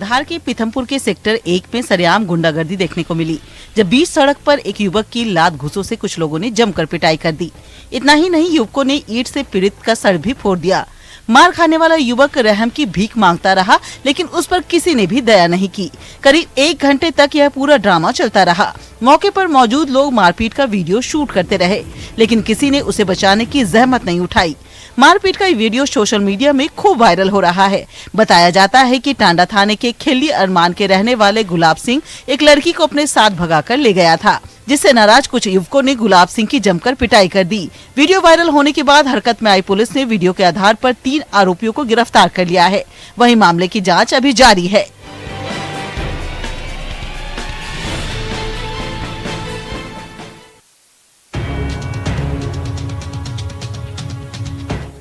धार के पीथमपुर के सेक्टर 1 में सरेआम गुंडागर्दी देखने को मिली, जब बीच सड़क पर एक युवक की लात घूंसों से कुछ लोगों ने जमकर पिटाई कर दी। इतना ही नहीं, युवकों ने ईंट से पीड़ित का सर भी फोड़ दिया। मार खाने वाला युवक रहम की भीख मांगता रहा, लेकिन उस पर किसी ने भी दया नहीं की। करीब 1 घंटे तक यह पूरा ड्रामा चलता रहा। मौके पर मौजूद लोग मारपीट का वीडियो शूट करते रहे, लेकिन किसी ने उसे बचाने की जहमत नहीं उठाई। मारपीट का वीडियो सोशल मीडिया में खूब वायरल हो रहा है। बताया जाता है कि टांडा थाने के खिल्ली अरमान के रहने वाले गुलाब सिंह एक लड़की को अपने साथ भगाकर ले गया था, जिससे नाराज कुछ युवकों ने गुलाब सिंह की जमकर पिटाई कर दी। वीडियो वायरल होने के बाद हरकत में आई पुलिस ने वीडियो के आधार पर 3 आरोपियों को गिरफ्तार कर लिया है। वहीं मामले की जांच अभी जारी है।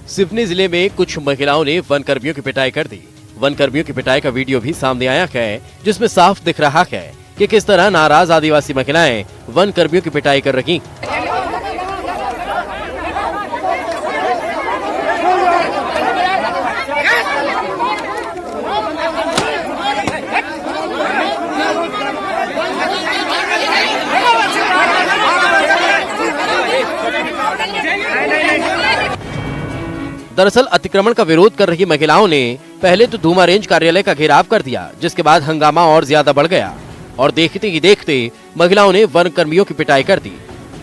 सिवनी जिले में कुछ महिलाओं ने वन कर्मियों की पिटाई कर दी। वन कर्मियों की पिटाई का वीडियो भी सामने आया है, जिसमें साफ दिख रहा है कि किस तरह नाराज आदिवासी महिलाएं वन कर्मियों की पिटाई कर रही। दरअसल अतिक्रमण का विरोध कर रही महिलाओं ने पहले तो धूमा रेंज कार्यालय का घेराव कर दिया, जिसके बाद हंगामा और ज्यादा बढ़ गया और देखते ही देखते महिलाओं ने वन कर्मियों की पिटाई कर दी।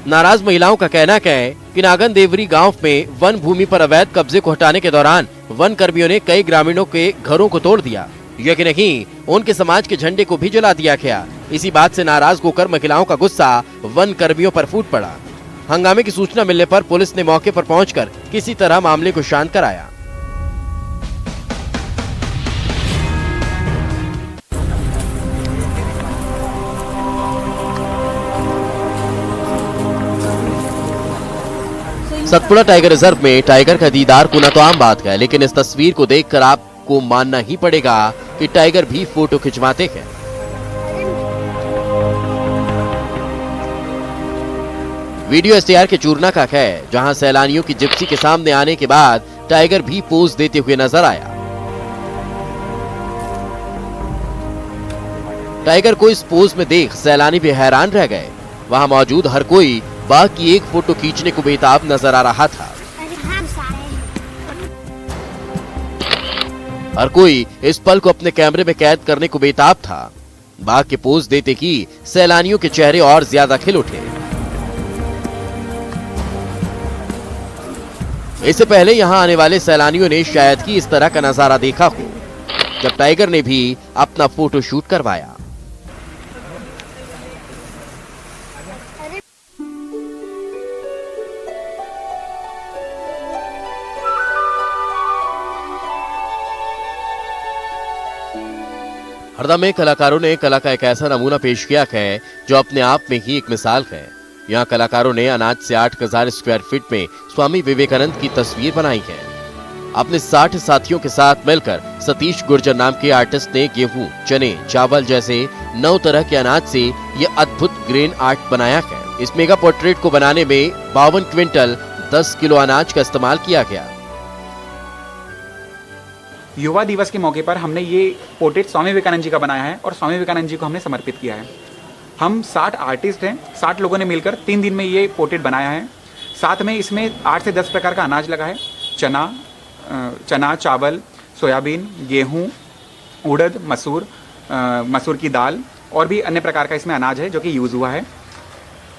नाराज महिलाओं का कहना है कि नागन देवरी गांव में वन भूमि पर अवैध कब्जे को हटाने के दौरान वन कर्मियों ने कई ग्रामीणों के घरों को तोड़ दिया। यही नहीं, उनके समाज के झंडे को भी जला दिया गया। इसी बात से नाराज होकर महिलाओं का गुस्सा वन कर्मियों पर फूट पड़ा। हंगामे की सूचना मिलने पर पुलिस ने मौके पर पहुंचकर किसी तरह मामले को शांत कराया। सतपुड़ा टाइगर रिजर्व में टाइगर का दीदार होना तो आम बात है, लेकिन इस तस्वीर को देखकर आपको मानना ही पड़ेगा कि टाइगर भी फोटो खिंचवाते हैं। वीडियो एसटीआर के चूरना का है, जहां सैलानियों की जिप्सी के सामने आने के बाद टाइगर भी पोज देते हुए नजर आया। टाइगर को इस पोज में देख सैलानी भी हैरान रह गए। वहां मौजूद हर कोई बाघ की एक फोटो खींचने को बेताब नजर आ रहा था। हर कोई इस पल को अपने कैमरे में कैद करने को बेताब था। बाघ के पोज देते ही सैलानियों के चेहरे और ज्यादा खिल उठे। इससे पहले यहां आने वाले सैलानियों ने शायद ही इस तरह का नजारा देखा हो, जब टाइगर ने भी अपना फोटो शूट करवाया। हरदा में कलाकारों ने कला का एक ऐसा नमूना पेश किया है जो अपने आप में ही एक मिसाल है। यहाँ कलाकारों ने अनाज से 8,000 स्क्वायर फीट में स्वामी विवेकानंद की तस्वीर बनाई है। अपने 60 साथियों के साथ मिलकर सतीश गुर्जर नाम के आर्टिस्ट ने गेहूं, चने, चावल जैसे 9 तरह के अनाज से ये अद्भुत ग्रेन आर्ट बनाया है। इस मेगा पोर्ट्रेट को बनाने में 52 क्विंटल 10 किलो अनाज का इस्तेमाल किया गया। युवा दिवस के मौके पर हमने ये पोर्ट्रेट स्वामी विवेकानंद जी का बनाया है और स्वामी विवेकानंद जी को हमने समर्पित किया है। हम 60 आर्टिस्ट हैं, 60 लोगों ने मिलकर 3 दिन में ये पोर्ट्रेट बनाया है। साथ में इसमें 8 से 10 प्रकार का अनाज लगा है। चना, चावल, सोयाबीन, गेहूं, उड़द, मसूर की दाल और भी अन्य प्रकार का इसमें अनाज है जो कि यूज़ हुआ है।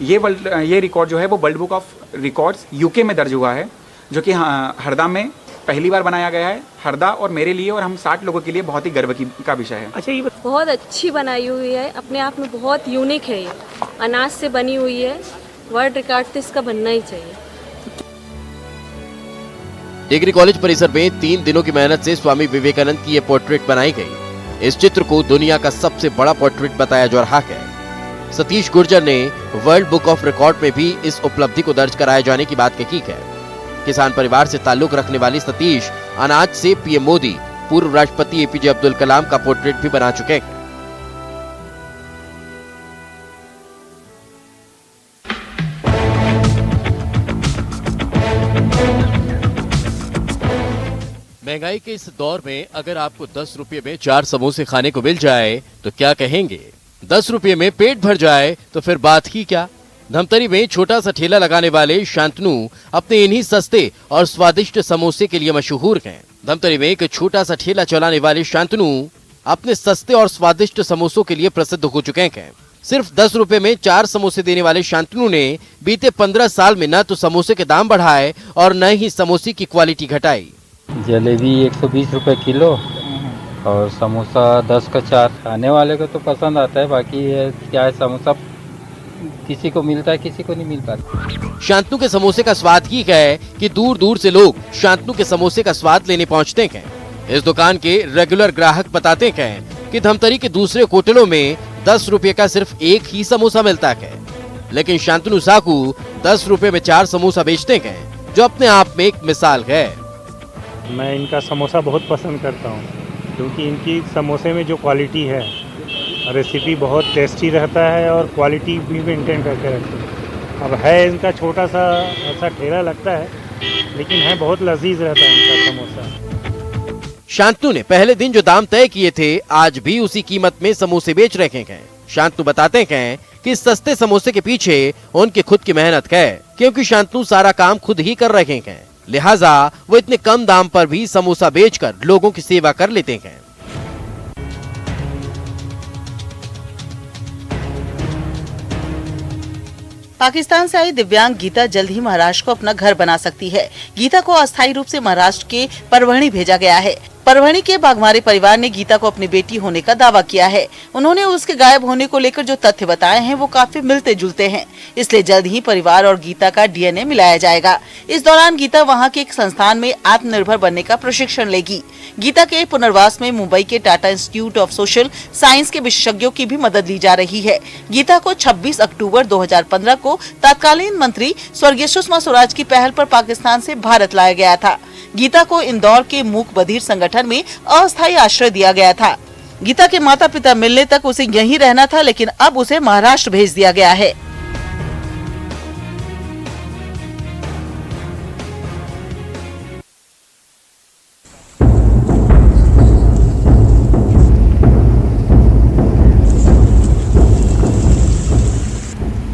ये रिकॉर्ड जो है वो world book of records UK में दर्ज हुआ है, जो कि हरदा में पहली बार बनाया गया है। हरदा और मेरे लिए और हम 60 लोगों के लिए बहुत ही गर्व का विषय है। अच्छा, ये बहुत अच्छी बनाई हुई है, अपने आप में बहुत यूनिक है। ये अनाज से बनी हुई है, वर्ल्ड रिकॉर्ड तो इसका बनना ही चाहिए। डिग्री कॉलेज परिसर में 3 दिनों की मेहनत से स्वामी विवेकानंद की ये पोर्ट्रेट बनाई गई। इस चित्र को दुनिया का सबसे बड़ा पोर्ट्रेट बताया जा रहा है। सतीश गुर्जर ने वर्ल्ड बुक ऑफ रिकॉर्ड में भी इस उपलब्धि को दर्ज कराए जाने की बात कही है। किसान परिवार से ताल्लुक रखने वाली सतीश अनाज से पीएम मोदी, पूर्व राष्ट्रपति एपीजे अब्दुल कलाम का पोर्ट्रेट भी बना चुके हैं। महंगाई के इस दौर में अगर आपको 10 रुपये में 4 समोसे खाने को मिल जाए तो क्या कहेंगे? 10 रुपये में पेट भर जाए तो फिर बात ही क्या। धमतरी में छोटा सा ठेला लगाने वाले शांतनु अपने इन्हीं सस्ते और स्वादिष्ट समोसे के लिए मशहूर हैं। धमतरी में एक छोटा सा ठेला चलाने वाले शांतनु अपने सस्ते और स्वादिष्ट समोसों के लिए प्रसिद्ध हो चुके हैं। सिर्फ 10 रुपए में 4 समोसे देने वाले शांतनु ने बीते 15 साल में न तो समोसे के दाम बढ़ाए और न ही समोसे की क्वालिटी घटाई। जलेबी 120 रुपए किलो और समोसा 10 का 4। खाने वाले को तो पसंद आता है, बाकी ये क्या है, समोसा किसी को मिलता है किसी को नहीं मिल पाता। शांतनु के समोसे का स्वाद ही है कि दूर दूर से लोग शांतनु के समोसे का स्वाद लेने पहुंचते हैं। इस दुकान के रेगुलर ग्राहक बताते हैं कि धमतरी के दूसरे होटलों में 10 रुपए का सिर्फ एक ही समोसा मिलता है, लेकिन शांतनु साकू 10 रुपए में 4 समोसा बेचते हैं, जो अपने आप में एक मिसाल है। मैं इनका समोसा बहुत पसंद करता हूँ, क्योंकि इनकी समोसे में जो क्वालिटी है, रेसिपी बहुत टेस्टी रहता है और क्वालिटी भी मेंटेन करके रखते हैं। अब है इनका छोटा सा ऐसा ठेला लगता है, लेकिन है बहुत लजीज रहता है इनका समोसा। शांतनु ने पहले दिन जो दाम तय किए थे, आज भी उसी कीमत में समोसे बेच रहे हैं। शांतनु बताते हैं कि सस्ते समोसे के पीछे उनकी खुद की मेहनत है, क्योंकि शांतनु सारा काम खुद ही कर रहे हैं, लिहाजा वो इतने कम दाम पर भी समोसा बेचकर लोगों की सेवा कर लेते हैं। पाकिस्तान से आई दिव्यांग गीता जल्द ही महाराष्ट्र को अपना घर बना सकती है। गीता को अस्थायी रूप से महाराष्ट्र के परभणी भेजा गया है। परभणी के बाघमारे परिवार ने गीता को अपनी बेटी होने का दावा किया है। उन्होंने उसके गायब होने को लेकर जो तथ्य बताए हैं वो काफी मिलते जुलते हैं, इसलिए जल्द ही परिवार और गीता का डीएनए मिलाया जाएगा। इस दौरान गीता वहां के एक संस्थान में आत्मनिर्भर बनने का प्रशिक्षण लेगी। गीता के पुनर्वास में मुंबई के Tata institute of social science के विशेषज्ञों की भी मदद ली जा रही है। गीता को 26 अक्टूबर 2015 को तत्कालीन मंत्री स्वर्गीय सुषमा स्वराज की पहल पर पाकिस्तान से भारत लाया गया था। गीता को इंदौर के मूक बधिर संगठन में अस्थायी आश्रय दिया गया था। गीता के माता पिता मिलने तक उसे यहीं रहना था, लेकिन अब उसे महाराष्ट्र भेज दिया गया है।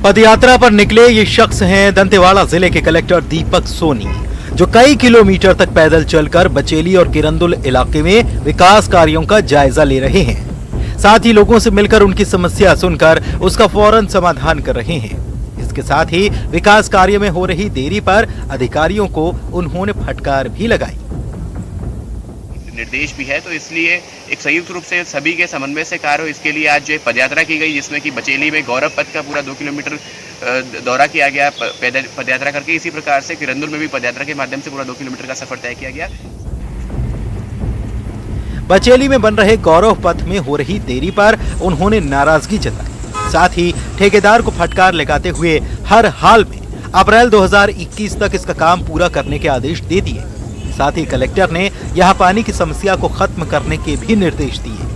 पदयात्रा पर निकले ये शख्स हैं दंतेवाड़ा जिले के कलेक्टर दीपक सोनी, जो कई किलोमीटर तक पैदल चलकर बचेली और किरंदुल इलाके में विकास कार्यों का जायजा ले रहे हैं। साथ ही लोगों से मिलकर उनकी समस्या सुनकर उसका फौरन समाधान कर रहे हैं। इसके साथ ही विकास कार्य में हो रही देरी पर अधिकारियों को उन्होंने फटकार भी लगाई। निर्देश भी है, तो इसलिए एक संयुक्त रूप से सभी के समन्वय से कार्य हो। इसके लिए आज जो पदयात्रा की गई, जिसमें कि बचेली में गौरव पथ का पूरा 2 किलोमीटर दौरा किया गया पदयात्रा करके। इसी प्रकार से किरंदुल में भी पदयात्रा के माध्यम से पूरा 2 किलोमीटर का सफर तय किया गया। बचेली में बन रहे गौरव पथ में हो रही देरी पर उन्होंने नाराजगी जताई। साथ ही ठेकेदार को फटकार लगाते हुए हर हाल में अप्रैल 2021 तक इसका काम पूरा करने के आदेश दे दिए। साथ ही कलेक्टर ने यहां पानी की समस्या को खत्म करने के भी निर्देश दिए।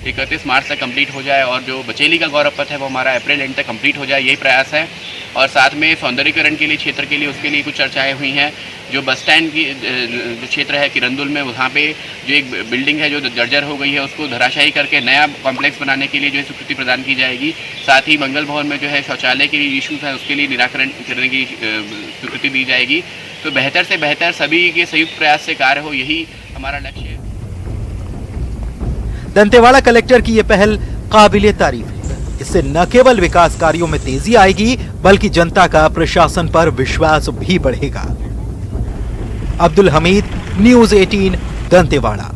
31 मार्च तक कंप्लीट हो जाए और जो बचेली का गौरव पथ है वो हमारा अप्रैल एंड तक कंप्लीट हो जाए, यही प्रयास है। और साथ में सौंदर्यीकरण के लिए क्षेत्र के लिए उसके लिए कुछ चर्चाएं हुई हैं। जो बस स्टैंड की जो क्षेत्र है किरंदुल में, वहाँ पे जो एक बिल्डिंग है जो जर्जर हो गई है, उसको धराशायी करके नया कॉम्प्लेक्स बनाने के लिए जो है स्वीकृति प्रदान की जाएगी। साथ ही मंगल भवन में जो है शौचालय के इशूज़ हैं, उसके लिए निराकरण करने की स्वीकृति दी जाएगी। तो बेहतर से बेहतर सभी के संयुक्त प्रयास से कार्य हो, यही हमारा लक्ष्य है। दंतेवाड़ा कलेक्टर की ये पहल काबिले तारीफ है। इससे न केवल विकास कार्यों में तेजी आएगी, बल्कि जनता का प्रशासन पर विश्वास भी बढ़ेगा। अब्दुल हमीद, न्यूज़ 18, दंतेवाड़ा।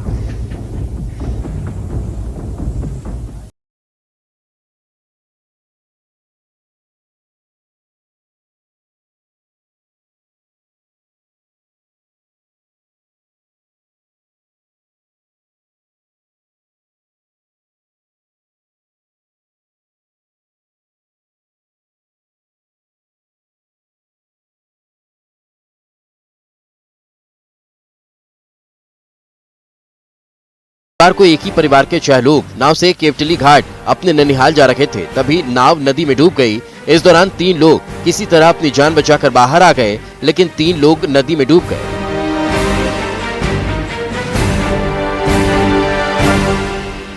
बार को एक ही परिवार के 6 लोग नाव से केवटली घाट अपने ननिहाल जा रहे थे, तभी नाव नदी में डूब गई। इस दौरान 3 लोग किसी तरह अपनी जान बचाकर बाहर आ गए, लेकिन 3 लोग नदी में डूब गए।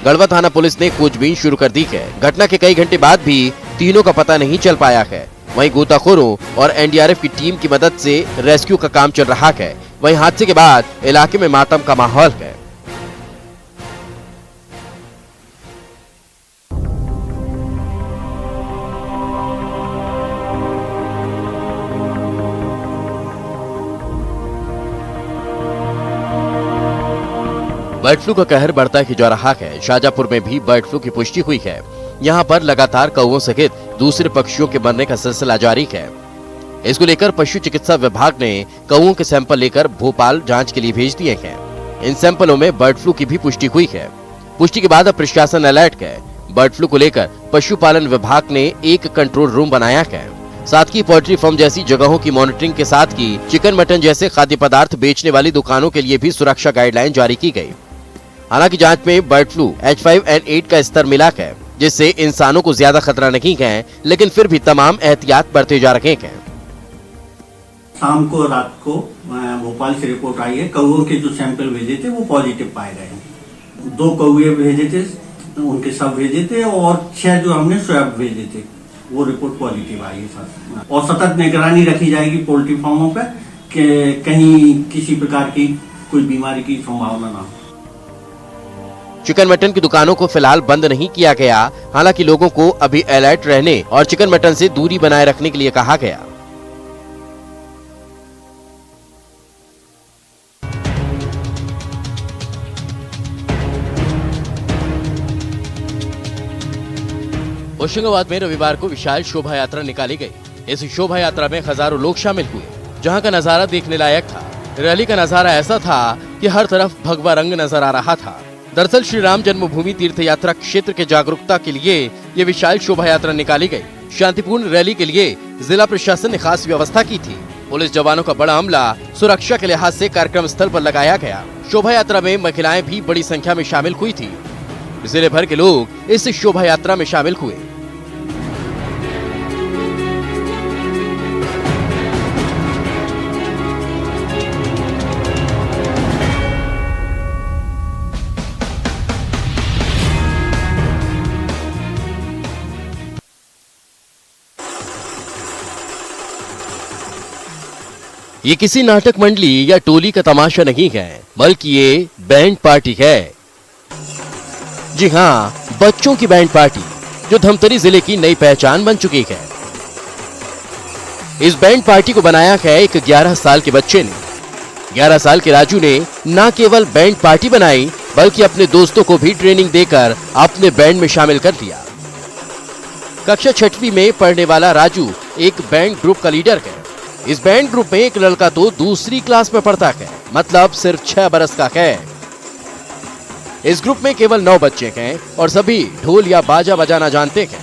गढ़वा थाना पुलिस ने खोजबीन शुरू कर दी है। घटना के कई घंटे बाद भी तीनों का पता नहीं चल पाया है। वहीं गोताखोरों और एनडीआरएफ की टीम की मदद से रेस्क्यू का काम चल रहा है। वहीं हादसे के बाद इलाके में मातम का माहौल है। बर्ड फ्लू का कहर बढ़ता ही जा रहा है। शाजापुर में भी बर्ड फ्लू की पुष्टि हुई है। यहाँ पर लगातार कौवों सहित दूसरे पक्षियों के मरने का सिलसिला जारी है। इसको लेकर पशु चिकित्सा विभाग ने कौवों के सैंपल लेकर भोपाल जांच के लिए भेज दिए हैं। इन सैंपलों में बर्ड फ्लू की भी पुष्टि हुई है। पुष्टि के बाद अब प्रशासन अलर्ट है। बर्ड फ्लू को लेकर पशुपालन विभाग ने एक कंट्रोल रूम बनाया है। साथ ही पोल्ट्री फार्म जैसी जगहों की मॉनिटरिंग के साथ ही चिकन मटन जैसे खाद्य पदार्थ बेचने वाली दुकानों के लिए भी सुरक्षा गाइडलाइन जारी की गई। हालांकि जांच में बर्ड फ्लू H5N8 का स्तर मिला है, जिससे इंसानों को ज्यादा खतरा नहीं है, लेकिन फिर भी तमाम एहतियात बरते जा रहे हैं। शाम को रात को भोपाल से रिपोर्ट आई है, कौओं के जो सैंपल भेजे थे वो पॉजिटिव पाए गए। 2 कौए भेजे थे, उनके सब भेजे थे, और 6 जो हमने स्वैब भेजे थे वो रिपोर्ट पॉजिटिव आई है। और सतत निगरानी रखी जाएगी पोल्ट्री फार्मों पर कि कहीं किसी प्रकार की कोई बीमारी की संभावना ना हो। चिकन मटन की दुकानों को फिलहाल बंद नहीं किया गया। हालांकि लोगों को अभी अलर्ट रहने और चिकन मटन से दूरी बनाए रखने के लिए कहा गया। होशंगाबाद में रविवार को विशाल शोभा यात्रा निकाली गई। इस शोभा यात्रा में हजारों लोग शामिल हुए, जहां का नजारा देखने लायक था। रैली का नजारा ऐसा था कि हर तरफ भगवा रंग नजर आ रहा था। दरअसल श्री राम जन्मभूमि तीर्थ यात्रा क्षेत्र के जागरूकता के लिए ये विशाल शोभा यात्रा निकाली गई। शांतिपूर्ण रैली के लिए जिला प्रशासन ने खास व्यवस्था की थी। पुलिस जवानों का बड़ा अमला सुरक्षा के लिहाज से कार्यक्रम स्थल पर लगाया गया। शोभा यात्रा में महिलाएं भी बड़ी संख्या में शामिल हुई थी। जिले भर के लोग इस शोभा यात्रा में शामिल हुए। ये किसी नाटक मंडली या टोली का तमाशा नहीं है, बल्कि ये बैंड पार्टी है। जी हाँ, बच्चों की बैंड पार्टी जो धमतरी जिले की नई पहचान बन चुकी है। इस बैंड पार्टी को बनाया है एक 11 साल के बच्चे ने। 11 साल के राजू ने न केवल बैंड पार्टी बनाई, बल्कि अपने दोस्तों को भी ट्रेनिंग देकर अपने बैंड में शामिल कर लिया। कक्षा 6वीं में पढ़ने वाला राजू एक बैंड ग्रुप का लीडर है। इस बैंड ग्रुप में एक लड़का तो दूसरी क्लास में पढ़ता है, मतलब सिर्फ 6 बरस का है। इस ग्रुप में केवल 9 बच्चे हैं और सभी ढोल या बाजा बजाना जानते हैं।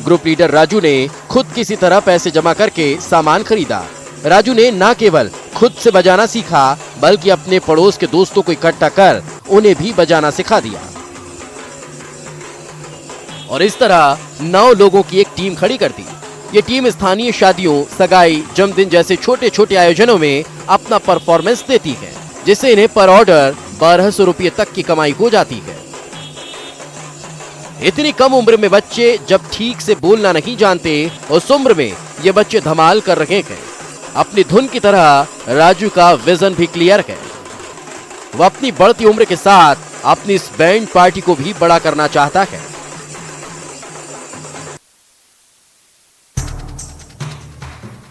ग्रुप लीडर राजू ने खुद किसी तरह पैसे जमा करके सामान खरीदा। राजू ने न केवल खुद से बजाना सीखा, बल्कि अपने पड़ोस के दोस्तों को इकट्ठा कर उन्हें भी बजाना सिखा दिया। और इस तरह 9 लोगों की एक टीम खड़ी कर दी। ये टीम स्थानीय शादियों, सगाई, जन्मदिन जैसे छोटे छोटे आयोजनों में अपना परफॉर्मेंस देती है, जिससे इन्हें पर ऑर्डर 1200 रुपये तक की कमाई हो जाती है। इतनी कम उम्र में बच्चे जब ठीक से बोलना नहीं जानते, उस उम्र में ये बच्चे धमाल कर रहे हैं। अपनी धुन की तरह राजू का विजन भी क्लियर है। वो अपनी बढ़ती उम्र के साथ अपनी इस बैंड पार्टी को भी बड़ा करना चाहता है।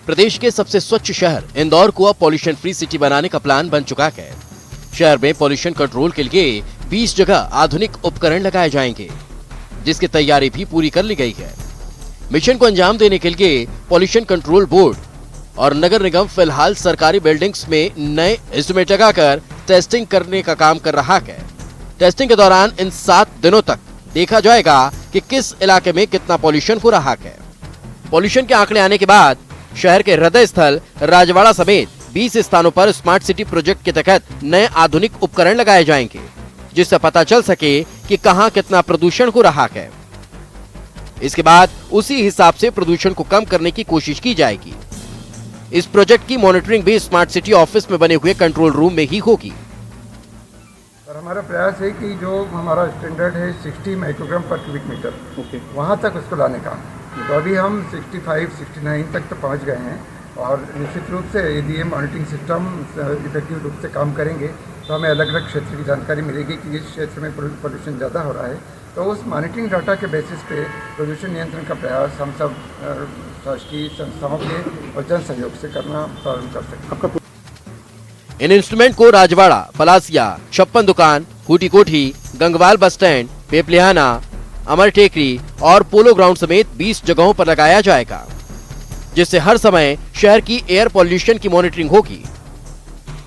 प्रदेश के सबसे स्वच्छ शहर इंदौर को अब पॉल्यूशन फ्री सिटी बनाने का प्लान बन चुका है। शहर में पॉल्यूशन कंट्रोल के लिए 20 जगह आधुनिक उपकरण लगाए जाएंगे, जिसकी तैयारी भी पूरी कर ली गई है। मिशन को अंजाम देने के लिए पॉल्यूशन कंट्रोल बोर्ड और नगर निगम फिलहाल सरकारी बिल्डिंग्स में नए इंस्ट्रूमेंट लगाकर टेस्टिंग करने का काम कर रहा है। टेस्टिंग के दौरान इन 7 दिनों तक देखा जाएगा कि किस इलाके में कितना पॉल्यूशन हो रहा है। पॉल्यूशन के आंकड़े आने के बाद शहर के हृदय स्थल राजवाड़ा समेत 20 स्थानों पर स्मार्ट सिटी प्रोजेक्ट के तहत नए आधुनिक उपकरण लगाए जाएंगे, जिससे पता चल सके कि कहां कितना प्रदूषण हो रहा है। इसके बाद उसी हिसाब से प्रदूषण को कम करने की कोशिश की जाएगी। इस प्रोजेक्ट की मॉनिटरिंग भी स्मार्ट सिटी ऑफिस में बने हुए कंट्रोल रूम में ही होगी। सर, हमारा प्रयास है कि जो हमारा स्टैंडर्ड है 60 माइक्रोग्राम पर क्यूबिक मीटर, वहाँ तक उसको लाने का। तो अभी हम 65, 69 तक तो पहुँच गए हैं और निश्चित रूप से यदि ये मॉनिटरिंग सिस्टम इफेक्टिव रूप से काम करेंगे तो हमें अलग अलग क्षेत्र की जानकारी मिलेगी कि इस क्षेत्र में पोल्यूशन ज़्यादा हो रहा है। तो उस मॉनिटरिंग डाटा के बेसिस पे प्रदूषण नियंत्रण का प्रयास हम सब शासकीय संस्थाओं के और जन सहयोग से करना प्रारंभ कर सकते हैं। इन इंस्ट्रूमेंट को राजवाड़ा, पलासिया, छप्पन दुकान, खूटी कोठी, गंगवाल बस स्टैंड, पेपलियाना, अमर टेकरी और पोलो ग्राउंड समेत 20 जगहों पर लगाया जाएगा, जिससे हर समय शहर की एयर पॉल्यूशन की मॉनिटरिंग होगी,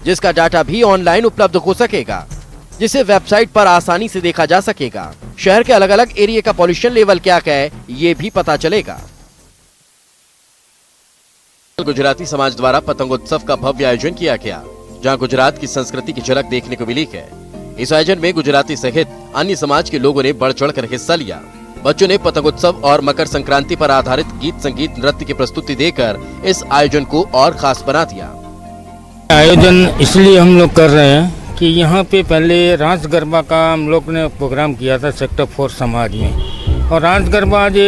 जिसका डाटा भी ऑनलाइन उपलब्ध हो सकेगा, जिसे वेबसाइट पर आसानी से देखा जा सकेगा। शहर के अलग अलग एरिया का पॉल्यूशन लेवल क्या है ये भी पता चलेगा। गुजराती समाज द्वारा पतंगोत्सव का भव्य आयोजन किया गया, जहां गुजरात की संस्कृति की झलक देखने को मिली है। इस आयोजन में गुजराती सहित अन्य समाज के लोगों ने बढ़ चढ़कर हिस्सा लिया। बच्चों ने पतंगोत्सव और मकर संक्रांति पर आधारित गीत, संगीत, नृत्य की प्रस्तुति देकर इस आयोजन को और खास बना दिया। आयोजन इसलिए हम लोग कर रहे हैं कि यहाँ पे पहले रास गरबा का हम लोग ने प्रोग्राम किया था सेक्टर 4 समाज में, और रास गरबा आज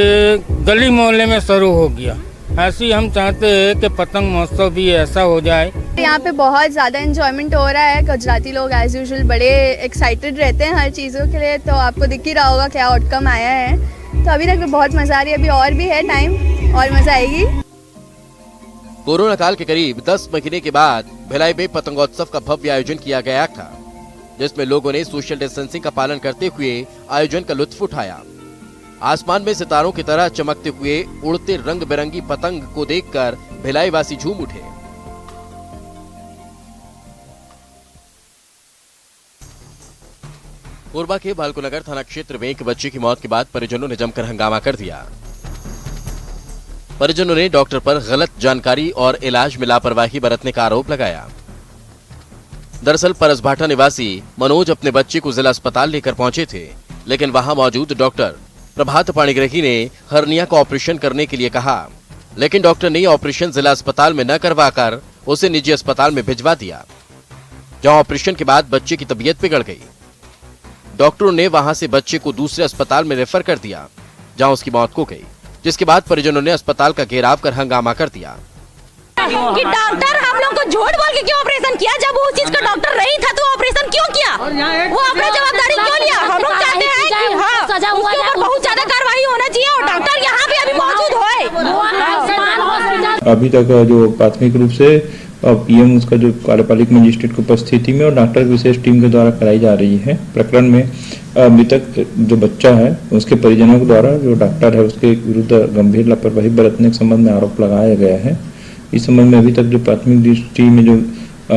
गली मोहल्ले में शुरू हो गया। ऐसे ही हम चाहते हैं कि पतंग महोत्सव भी ऐसा हो जाए। यहाँ पे बहुत ज़्यादा एंजॉयमेंट हो रहा है। गुजराती लोग एज यूजुअल बड़े एक्साइटेड रहते हैं हर चीज़ों के लिए, तो आपको दिख ही रहा होगा क्या आउटकम आया है। तो अभी तक बहुत मज़ा आ रही है, अभी और भी है टाइम और मज़ा आएगी। कोरोना काल के करीब 10 महीने के बाद भिलाई में पतंगोत्सव का भव्य आयोजन किया गया था, जिसमें लोगों ने सोशल डिस्टेंसिंग का पालन करते हुए आयोजन का लुत्फ उठाया। आसमान में सितारों की तरह चमकते हुए उड़ते रंग बिरंगी पतंग को देखकर भिलाई वासी झूम उठे। कोरबा के बालकोनगर थाना क्षेत्र में एक बच्चे की मौत के बाद परिजनों ने जमकर हंगामा कर दिया। परिजनों ने डॉक्टर पर गलत जानकारी और इलाज में लापरवाही बरतने का आरोप लगाया। दरअसल परसभाटा निवासी मनोज अपने बच्चे को जिला अस्पताल लेकर पहुंचे थे, लेकिन वहां मौजूद डॉक्टर प्रभात पाणिग्रही ने हर्निया का ऑपरेशन करने के लिए कहा, लेकिन डॉक्टर ने ऑपरेशन जिला अस्पताल में न करवाकर उसे निजी अस्पताल में भिजवा दिया, जहां ऑपरेशन के बाद बच्चे की तबीयत बिगड़ गई। डॉक्टरों ने वहां से बच्चे को दूसरे अस्पताल में रेफर कर दिया, जहां उसकी मौत हो गई, जिसके बाद परिजनों ने अस्पताल का घेराव कर हंगामा कर दिया कि डॉक्टर हम लोग को झूठ बोल के क्यों ऑपरेशन किया, जब उस चीज का डॉक्टर नहीं था तो ऑपरेशन क्यों किया, वो अपनी जवाबदारी क्यों लिया। हम लोग चाहते हैं कि हाँ, उसके ऊपर बहुत ज्यादा कार्रवाई होना चाहिए और डॉक्टर यहाँ पे अभी मौजूद हो। अभी तक जो प्राथमिक रूप से पीएम उसका जो कार्यपालिक मजिस्ट्रेट की उपस्थिति में और डॉक्टर विशेष टीम के द्वारा कराई जा रही है। प्रकरण में अभी तक जो बच्चा है उसके परिजनों के द्वारा जो डॉक्टर है उसके विरुद्ध गंभीर लापरवाही बरतने के संबंध में आरोप लगाया गया है। इस संबंध में अभी तक जो प्राथमिक दृष्टि में जो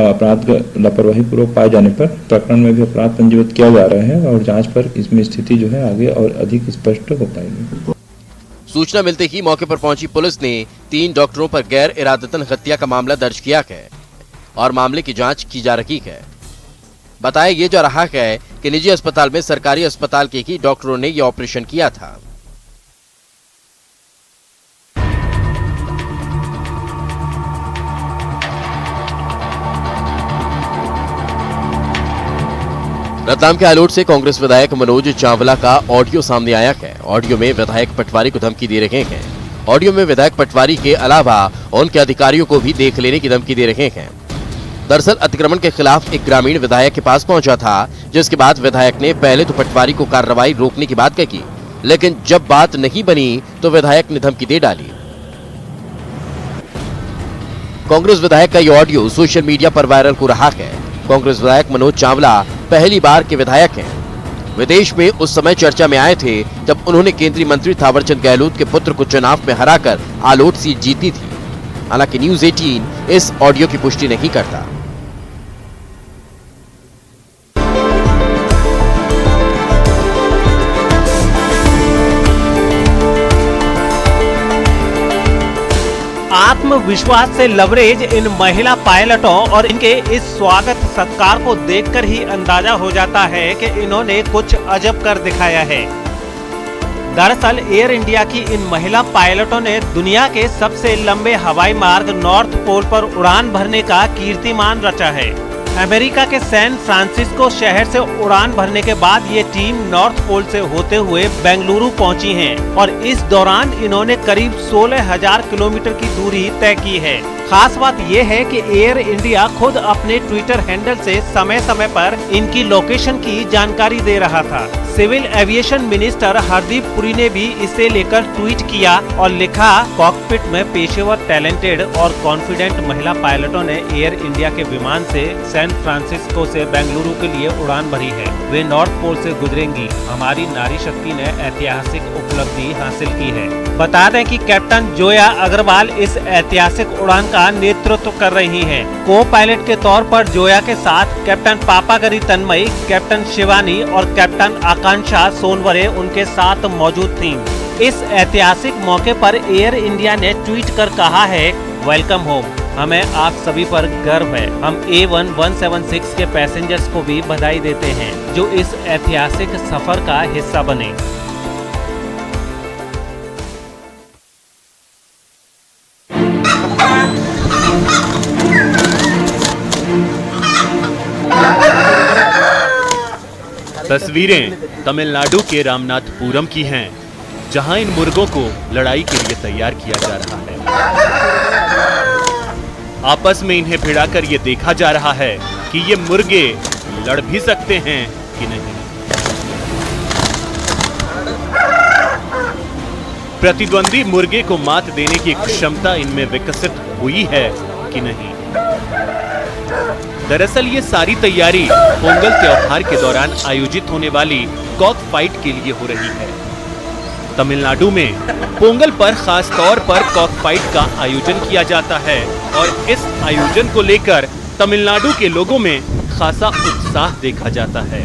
अपराध लापरवाही पूर्वक पाए जाने पर प्रकरण में भी अपराध पंजीबद्ध किया जा रहा है और जांच पर इसमें स्थिति जो है आगे और अधिक स्पष्ट हो पाएगी। सूचना मिलते ही मौके पर पहुंची पुलिस ने 3 डॉक्टरों पर गैर इरादतन हत्या का मामला दर्ज किया है और मामले की जांच की जा रही है। बताया ये जा रहा है कि निजी अस्पताल में सरकारी अस्पताल के ही डॉक्टरों ने यह ऑपरेशन किया था। रतलाम के आलोट से कांग्रेस विधायक मनोज चावला का ऑडियो सामने आया है। ऑडियो में विधायक पटवारी को धमकी दे रहे हैं। ऑडियो में विधायक पटवारी के अलावा उनके अधिकारियों को भी देख लेने की धमकी दे रहे हैं। दरअसल अतिक्रमण के खिलाफ एक ग्रामीण विधायक के पास पहुंचा था, जिसके बाद विधायक ने पहले तो पटवारी को कार्रवाई रोकने की बात कही, लेकिन जब बात नहीं बनी तो विधायक ने धमकी दे डाली। कांग्रेस विधायक का ये ऑडियो सोशल मीडिया पर वायरल हो रहा है। कांग्रेस विधायक मनोज चावला पहली बार के विधायक हैं। विदेश में उस समय चर्चा में आए थे जब उन्होंने केंद्रीय मंत्री थावरचंद गहलोत के पुत्र को चुनाव में हराकर आलोट सीट जीती थी। हालांकि न्यूज़ 18 इस ऑडियो की पुष्टि नहीं करता। आत्मविश्वास से लवरेज इन महिला पायलटों और इनके इस स्वागत सत्कार को देखकर ही अंदाजा हो जाता है कि इन्होंने कुछ अजब कर दिखाया है। दरअसल एयर इंडिया की इन महिला पायलटों ने दुनिया के सबसे लंबे हवाई मार्ग नॉर्थ पोल पर उड़ान भरने का कीर्तिमान रचा है। अमेरिका के सैन फ्रांसिस्को शहर से उड़ान भरने के बाद ये टीम नॉर्थ पोल से होते हुए बेंगलुरु पहुंची है और इस दौरान इन्होंने करीब 16,000 किलोमीटर की दूरी तय की है। खास बात ये है कि एयर इंडिया खुद अपने ट्विटर हैंडल से समय समय पर इनकी लोकेशन की जानकारी दे रहा था। Civil aviation minister Hardeep Puri ने भी इसे लेकर ट्वीट किया और लिखा, कॉकपिट में पेशेवर, टैलेंटेड और कॉन्फिडेंट महिला पायलटों ने एयर इंडिया के विमान से सैन फ्रांसिस्को से बेंगलुरु के लिए उड़ान भरी है। वे नॉर्थ पोल से गुजरेंगी। हमारी नारी शक्ति ने ऐतिहासिक उपलब्धि हासिल की है। बता दें कि कैप्टन जोया अग्रवाल इस ऐतिहासिक उड़ान का नेतृत्व कर रही हैं। को पायलट के तौर पर जोया के साथ कैप्टन पापागरी तन्मयी, कैप्टन शिवानी और कैप्टन आकांक्षा सोनवरे उनके साथ मौजूद थीं। इस ऐतिहासिक मौके पर एयर इंडिया ने ट्वीट कर कहा है, वेलकम होम। हमें आप सभी पर गर्व है। हम A1176 के पैसेंजर्स को भी बधाई देते हैं जो इस ऐतिहासिक सफर का हिस्सा बने। तस्वीरें तमिलनाडु के रामनाथपुरम की हैं, जहां इन मुर्गों को लड़ाई के लिए तैयार किया जा रहा है। आपस में इन्हें भिड़ाकर ये देखा जा रहा है कि ये मुर्गे लड़ भी सकते हैं कि नहीं। प्रतिद्वंदी मुर्गे को मात देने की क्षमता इनमें विकसित हुई है कि नहीं। दरअसल ये सारी तैयारी पोंगल त्योहार के दौरान आयोजित होने वाली कॉक फाइट के लिए हो रही है। तमिलनाडु में पोंगल पर खास तौर पर कॉक फाइट का आयोजन किया जाता है और इस आयोजन को लेकर तमिलनाडु के लोगों में खासा उत्साह देखा जाता है।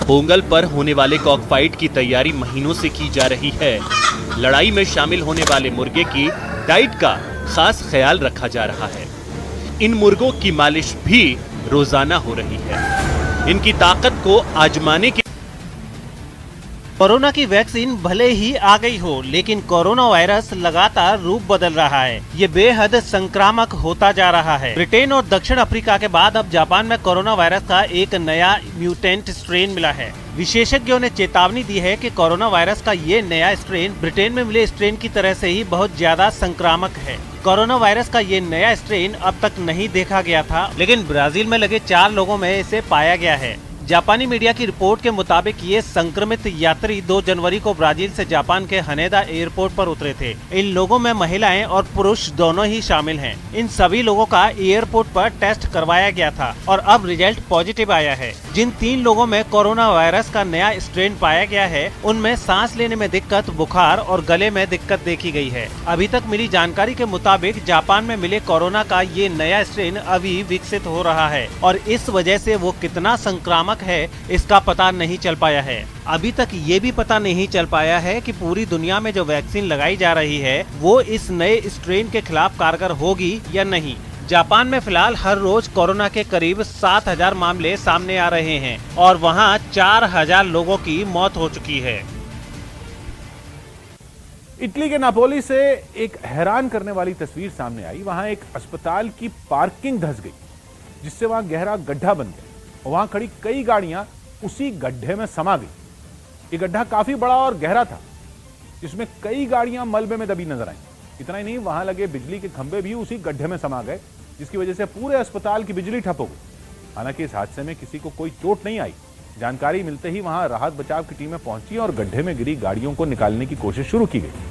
पोंगल पर होने वाले कॉक फाइट की तैयारी महीनों से की जा रही है। लड़ाई में शामिल होने वाले मुर्गे की डाइट का खास ख्याल रखा जा रहा है। इन मुर्गों की मालिश भी रोजाना हो रही है। इनकी ताकत को आजमाने के कोरोना की वैक्सीन भले ही आ गई हो, लेकिन कोरोना वायरस लगातार रूप बदल रहा है। ये बेहद संक्रामक होता जा रहा है। ब्रिटेन और दक्षिण अफ्रीका के बाद अब जापान में कोरोना वायरस का एक नया म्यूटेंट स्ट्रेन मिला है। विशेषज्ञों ने चेतावनी दी है कि कोरोना वायरस का ये नया स्ट्रेन ब्रिटेन में मिले स्ट्रेन की तरह से ही बहुत ज्यादा संक्रामक है। कोरोना वायरस का ये नया स्ट्रेन अब तक नहीं देखा गया था, लेकिन ब्राजील में लगे 4 लोगों में इसे पाया गया है। जापानी मीडिया की रिपोर्ट के मुताबिक ये संक्रमित यात्री 2 जनवरी को ब्राजील से जापान के हनेदा एयरपोर्ट पर उतरे थे। इन लोगों में महिलाएं और पुरुष दोनों ही शामिल हैं। इन सभी लोगों का एयरपोर्ट पर टेस्ट करवाया गया था और अब रिजल्ट पॉजिटिव आया है। जिन 3 लोगों में कोरोना वायरस का नया स्ट्रेन पाया गया है, उनमें सांस लेने में दिक्कत, बुखार और गले में दिक्कत देखी गई है। अभी तक मिली जानकारी के मुताबिक जापान में मिले कोरोना का ये नया स्ट्रेन अभी विकसित हो रहा है और इस वजह से वो कितना संक्रामक है इसका पता नहीं चल पाया है। अभी तक ये भी पता नहीं चल पाया है कि पूरी दुनिया में जो वैक्सीन लगाई जा रही है वो इस नए स्ट्रेन के खिलाफ कारगर होगी या नहीं। जापान में फिलहाल हर रोज कोरोना के करीब 7,000 मामले सामने आ रहे हैं और वहां 4,000 लोगों की मौत हो चुकी है। इटली के नापोली से एक हैरान करने वाली तस्वीर सामने आई। वहां एक अस्पताल की पार्किंग धंस गई, जिससे वहां गहरा गड्ढा बन गया। वहां खड़ी कई गाड़ियां उसी गड्ढे में समा गई। ये गड्ढा काफी बड़ा और गहरा था, जिसमें कई गाड़ियां मलबे में दबी नजर आई। इतना ही नहीं, वहां लगे बिजली के खंभे भी उसी गड्ढे में समा गए, जिसकी वजह से पूरे अस्पताल की बिजली ठप हो गई। हालांकि इस हादसे में किसी को कोई चोट नहीं आई। जानकारी मिलते ही वहां राहत बचाव की टीमें पहुंची और गड्ढे में गिरी गाड़ियों को निकालने की कोशिश शुरू की गई।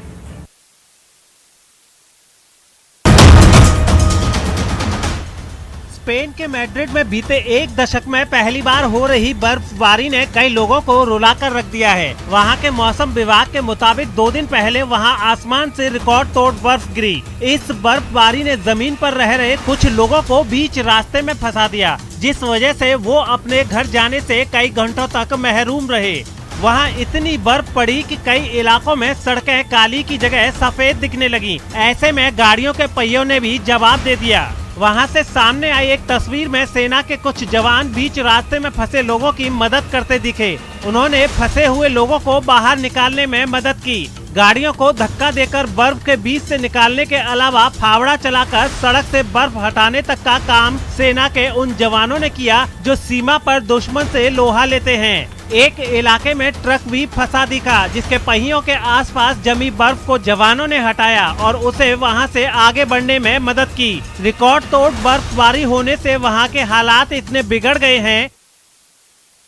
स्पेन के मैड्रिड में बीते 1 दशक में पहली बार हो रही बर्फबारी ने कई लोगों को रुलाकर रख दिया है। वहां के मौसम विभाग के मुताबिक 2 दिन पहले वहां आसमान से रिकॉर्ड तोड़ बर्फ गिरी। इस बर्फबारी ने जमीन पर रह रहे कुछ लोगों को बीच रास्ते में फंसा दिया, जिस वजह से वो अपने घर जाने से कई घंटों तक महरूम रहे। वहाँ इतनी बर्फ पड़ी कि कई इलाकों में सड़कें काली की जगह सफेद दिखने लगी। ऐसे में गाड़ियों के पहियों ने भी जवाब दे दिया। वहां से सामने आई एक तस्वीर में सेना के कुछ जवान बीच रास्ते में फंसे लोगों की मदद करते दिखे। उन्होंने फंसे हुए लोगों को बाहर निकालने में मदद की। गाड़ियों को धक्का देकर बर्फ के बीच से निकालने के अलावा फावड़ा चलाकर सड़क से बर्फ हटाने तक का काम सेना के उन जवानों ने किया जो सीमा पर दुश्मन से लोहा लेते हैं। एक इलाके में ट्रक भी फंसा दिखा, जिसके पहियों के आसपास जमी बर्फ को जवानों ने हटाया और उसे वहां से आगे बढ़ने में मदद की। रिकॉर्ड तोड़ बर्फबारी होने से वहां के हालात इतने बिगड़ गए हैं